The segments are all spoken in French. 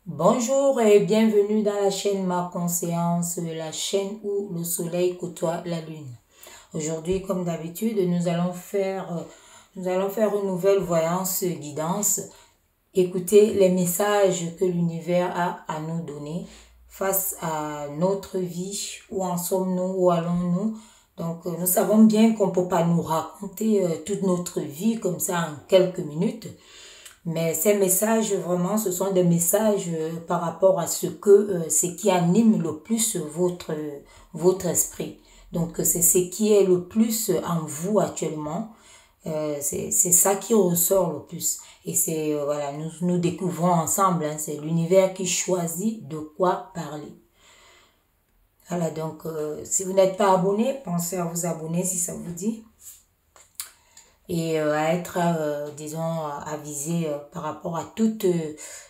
Bonjour et bienvenue dans la chaîne Ma Conscience, la chaîne où le soleil côtoie la lune. Aujourd'hui, comme d'habitude, nous allons faire une nouvelle voyance guidance. Écoutez les messages que l'univers a à nous donner face à notre vie. Où en sommes-nous? Où allons-nous? Donc, nous savons bien qu'on ne peut pas nous raconter toute notre vie comme ça en quelques minutes. Mais ces messages, vraiment, ce sont des messages par rapport à ce qui anime le plus votre esprit. Donc, c'est ce qui est le plus en vous actuellement. C'est ça qui ressort le plus. Et c'est, voilà, nous découvrons ensemble, hein, c'est l'univers qui choisit de quoi parler. Voilà, donc, si vous n'êtes pas abonné, pensez à vous abonner si ça vous dit. Et à être, disons, avisé par rapport à toutes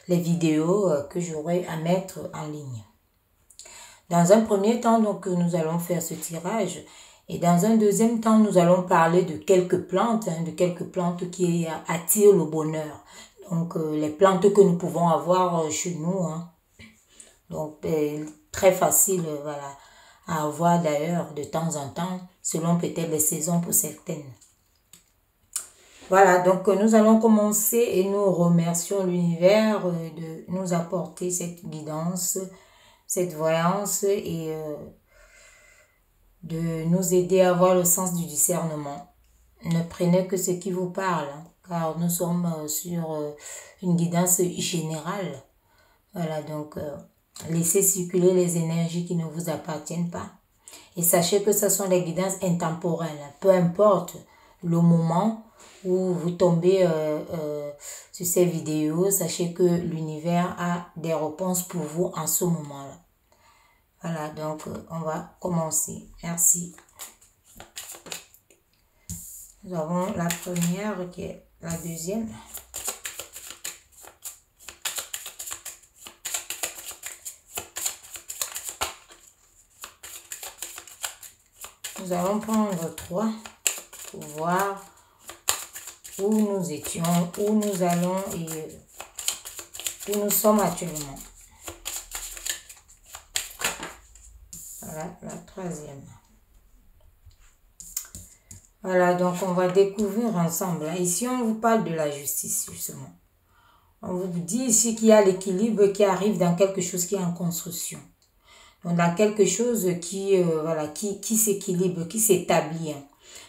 les vidéos que j'aurai à mettre en ligne. Dans un premier temps, donc, nous allons faire ce tirage. Et dans un deuxième temps, nous allons parler de quelques plantes, hein, de quelques plantes qui attirent le bonheur. Donc, les plantes que nous pouvons avoir chez nous. Hein. Donc, très facile, voilà, à avoir d'ailleurs de temps en temps, selon peut-être les saisons pour certaines. Voilà, donc nous allons commencer et nous remercions l'univers de nous apporter cette guidance, cette voyance et de nous aider à avoir le sens du discernement. Ne prenez que ce qui vous parle, hein, car nous sommes sur une guidance générale. Voilà, donc laissez circuler les énergies qui ne vous appartiennent pas. Et sachez que ce sont des guidances intemporelles, peu importe le moment où vous tombez sur ces vidéos, sachez que l'univers a des réponses pour vous en ce moment-là. Voilà, donc on va commencer. Merci. Nous avons la première qui est la deuxième. Nous allons prendre 3 pour voir où nous étions, où nous allons et où nous sommes actuellement. Voilà, la troisième. Voilà, donc on va découvrir ensemble. Ici, on vous parle de la justice, justement. On vous dit ici qu'il y a l'équilibre qui arrive dans quelque chose qui est en construction. Donc, dans quelque chose qui, voilà, qui s'équilibre, qui s'établit.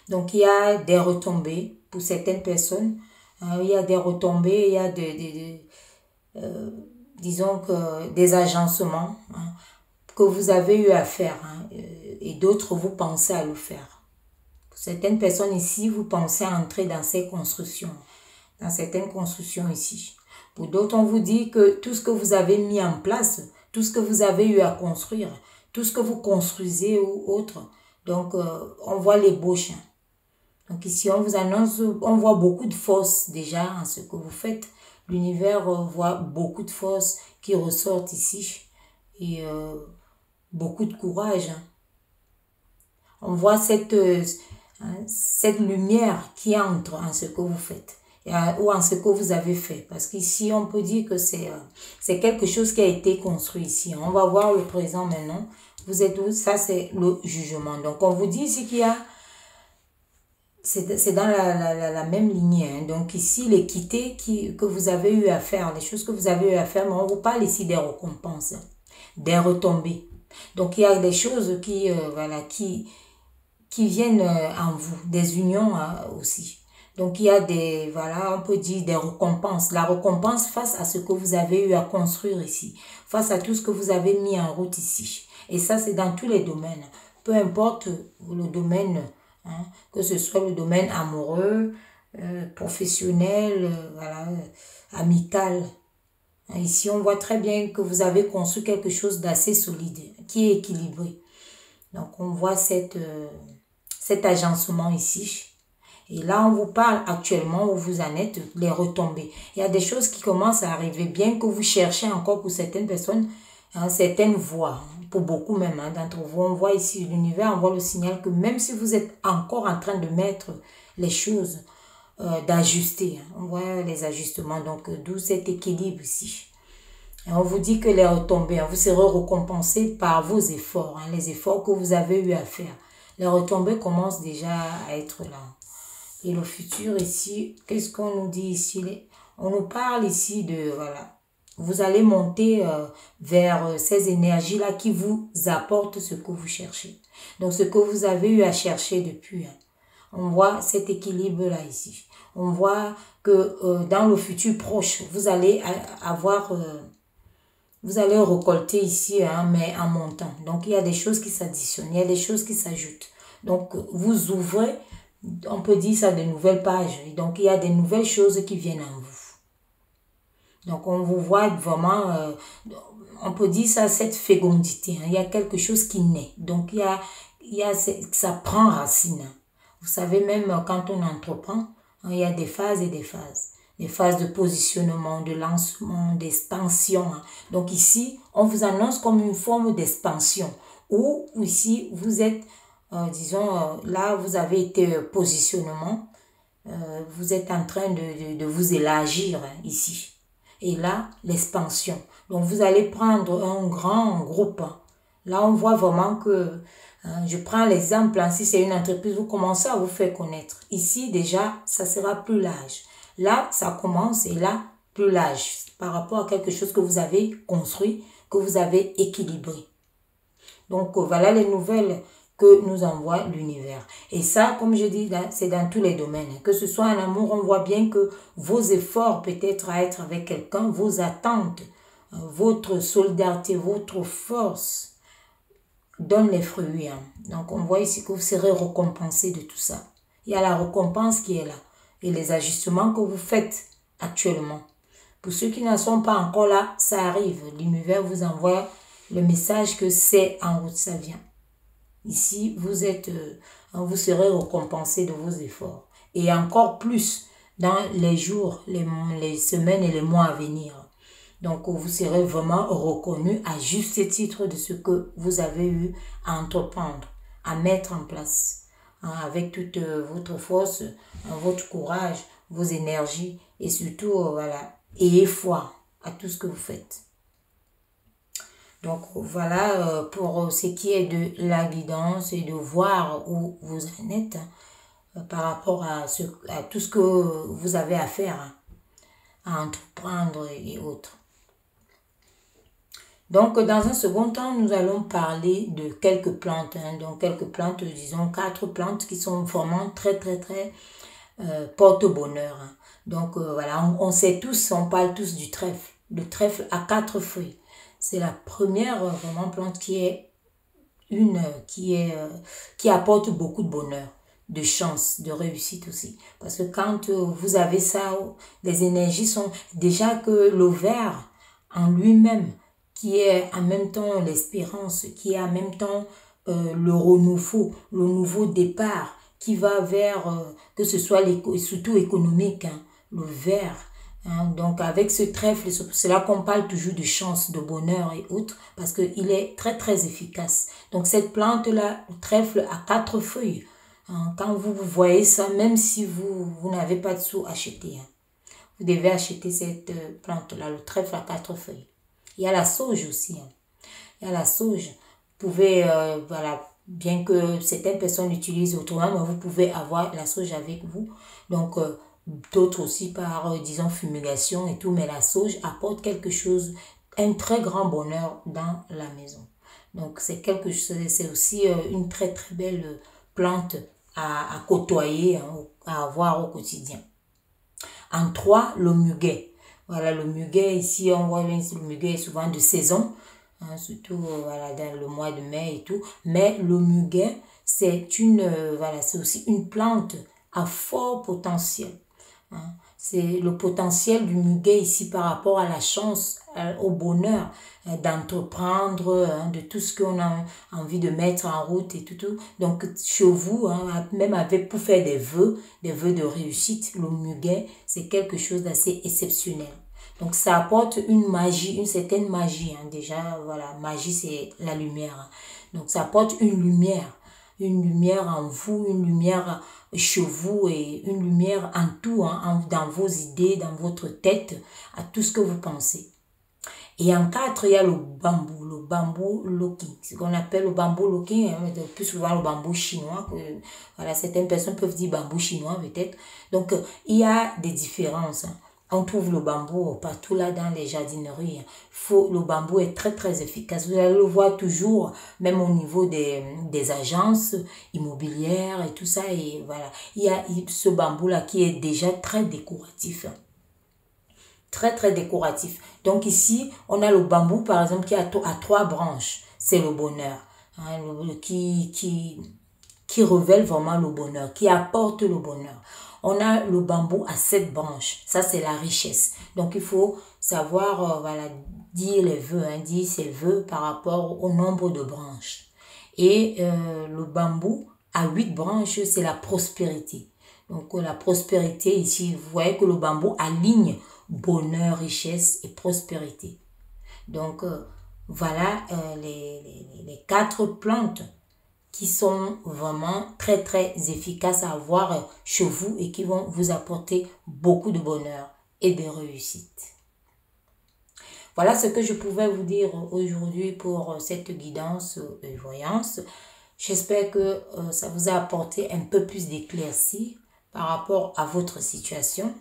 Donc, il y a des retombées pour certaines personnes. Il y a des retombées, il y a disons que des agencements hein, que vous avez eu à faire. Hein, et d'autres, vous pensez à le faire. Pour certaines personnes ici, vous pensez à entrer dans ces constructions. Dans certaines constructions ici. Pour d'autres, on vous dit que tout ce que vous avez mis en place, tout ce que vous avez eu à construire, tout ce que vous construisez ou autre, donc on voit l'ébauche. Donc ici, on vous annonce, on voit beaucoup de force déjà en ce que vous faites. L'univers voit beaucoup de force qui ressortent ici et beaucoup de courage. On voit cette lumière qui entre en ce que vous faites. Ou en ce que vous avez fait. Parce qu'ici, on peut dire que c'est quelque chose qui a été construit ici. On va voir le présent maintenant. Vous êtes où? Ça, c'est le jugement. Donc, on vous dit ici qu'il y a... C'est dans la même lignée. Hein. Donc, ici, l'équité que vous avez eu à faire, les choses que vous avez eu à faire, mais on vous parle ici des récompenses, des retombées. Donc, il y a des choses voilà, qui viennent en vous, des unions aussi. Donc, il y a des, voilà, on peut dire des récompenses. La récompense face à ce que vous avez eu à construire ici, face à tout ce que vous avez mis en route ici. Et ça, c'est dans tous les domaines. Peu importe le domaine, hein, que ce soit le domaine amoureux, professionnel, voilà, amical. Ici, on voit très bien que vous avez construit quelque chose d'assez solide, qui est équilibré. Donc, on voit cet agencement ici. Et là, on vous parle actuellement où vous en êtes, les retombées. Il y a des choses qui commencent à arriver, bien que vous cherchez encore pour certaines personnes, hein, certaines voies. Pour beaucoup même d'entre vous, on voit ici, l'univers envoie le signal que même si vous êtes encore en train de mettre les choses, d'ajuster, hein, on voit les ajustements, donc d'où cet équilibre ici. Et on vous dit que les retombées, vous serez récompensé par vos efforts, les efforts que vous avez eu à faire. Les retombées commencent déjà à être là. Et le futur ici, qu'est-ce qu'on nous dit ici? On nous parle ici de, voilà, vous allez monter vers ces énergies-là qui vous apportent ce que vous cherchez. Donc, ce que vous avez eu à chercher depuis. On voit cet équilibre-là ici. On voit que dans le futur proche, vous allez avoir... vous allez récolter ici, mais en montant. Donc, il y a des choses qui s'additionnent, il y a des choses qui s'ajoutent. Donc, vous ouvrez, on peut dire ça, de nouvelles pages. Donc, il y a des nouvelles choses qui viennent en vous. Donc, on vous voit vraiment, on peut dire ça, cette fécondité. Il y a quelque chose qui naît. Donc, ça prend racine. Vous savez, même quand on entreprend, il y a des phases et des phases. Des phases de positionnement, de lancement, d'expansion. Donc ici, on vous annonce comme une forme d'expansion. Ou ici, vous êtes, disons, là, vous avez été positionnement. Vous êtes en train de vous élargir ici. Et là, l'expansion. Donc, vous allez prendre un grand groupe. Là, on voit vraiment que, je prends l'exemple, si c'est une entreprise, vous commencez à vous faire connaître. Ici, déjà, ça sera plus large. Là, ça commence et là, plus large par rapport à quelque chose que vous avez construit, que vous avez équilibré. Donc, voilà les nouvelles que nous envoie l'univers. Et ça, comme je dis, c'est dans tous les domaines. Que ce soit en amour, on voit bien que vos efforts peut-être à être avec quelqu'un, vos attentes, votre solidarité, votre force donnent les fruits. Donc, on voit ici que vous serez récompensé de tout ça. Il y a la récompense qui est là. Et les ajustements que vous faites actuellement. Pour ceux qui ne sont pas encore là, ça arrive. L'univers vous envoie le message que c'est en route, ça vient. Ici, vous serez récompensé de vos efforts. Et encore plus dans les jours, les semaines et les mois à venir. Donc, vous serez vraiment reconnu à juste titre de ce que vous avez eu à entreprendre, à mettre en place. Avec toute votre force, votre courage, vos énergies et surtout, voilà, ayez foi à tout ce que vous faites. Donc, voilà pour ce qui est de la guidance et de voir où vous en êtes par rapport à tout ce que vous avez à faire, à entreprendre et autres. Donc, dans un second temps, nous allons parler de quelques plantes. Donc, quelques plantes, disons 4 plantes qui sont vraiment très porte-bonheur. Donc, voilà, on sait tous, on parle tous du trèfle. Le trèfle a 4 feuilles. C'est la première vraiment plante qui apporte beaucoup de bonheur, de chance, de réussite aussi. Parce que quand vous avez ça, les énergies sont déjà que le vert en lui-même, qui est en même temps l'espérance, qui est en même temps le renouveau, le nouveau départ, qui va vers, que ce soit surtout économique, le vert. Donc avec ce trèfle, c'est là qu'on parle toujours de chance, de bonheur et autres, parce qu'il est très efficace. Donc cette plante-là, le trèfle a 4 feuilles. Quand vous voyez ça, même si vous n'avez pas de sous, achetez. Vous devez acheter cette plante-là, le trèfle a 4 feuilles. Il y a la sauge aussi. Il y a la sauge. Vous pouvez, voilà, bien que certaines personnes l'utilisent autrement, mais vous pouvez avoir la sauge avec vous. Donc, d'autres aussi par, disons, fumigation et tout. Mais la sauge apporte quelque chose, un très grand bonheur dans la maison. Donc, c'est aussi une très belle plante à côtoyer, à avoir au quotidien. En 3, le muguet. Voilà, le muguet, ici, on voit bien que le muguet est souvent de saison, surtout voilà, dans le mois de mai et tout. Mais le muguet, c'est aussi une plante à fort potentiel. C'est le potentiel du muguet ici par rapport à la chance, au bonheur d'entreprendre, de tout ce qu'on a envie de mettre en route et tout. Donc, chez vous, même pour faire des vœux de réussite, le muguet, c'est quelque chose d'assez exceptionnel. Donc, ça apporte une magie, une certaine magie. Déjà, voilà, magie, c'est la lumière. Donc, ça apporte une lumière en vous, une lumière chez vous et une lumière en tout, dans vos idées, dans votre tête, à tout ce que vous pensez. Et en 4, il y a le bambou looking. Ce qu'on appelle le bambou looking, hein, plus souvent le bambou chinois. Voilà, certaines personnes peuvent dire bambou chinois peut-être. Donc, il y a des différences. Hein. On trouve le bambou partout là dans les jardineries. Le bambou est très très efficace. Vous allez le voir toujours, même au niveau des agences immobilières et tout ça. Et voilà, il y a ce bambou là qui est déjà très décoratif. Très très décoratif. Donc ici, on a le bambou par exemple qui a 3 branches. C'est le bonheur. Hein, qui révèle vraiment le bonheur, qui apporte le bonheur. On a le bambou à 7 branches. Ça, c'est la richesse. Donc, il faut savoir, voilà, dire les vœux, hein, dire ses vœux par rapport au nombre de branches. Et le bambou à 8 branches, c'est la prospérité. Donc, la prospérité, ici, vous voyez que le bambou aligne bonheur, richesse et prospérité. Donc, voilà les 4 plantes qui sont vraiment très très efficaces à avoir chez vous et qui vont vous apporter beaucoup de bonheur et de réussite. Voilà ce que je pouvais vous dire aujourd'hui pour cette guidance et voyance. J'espère que ça vous a apporté un peu plus d'éclaircie par rapport à votre situation.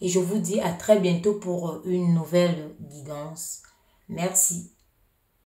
Et je vous dis à très bientôt pour une nouvelle guidance. Merci.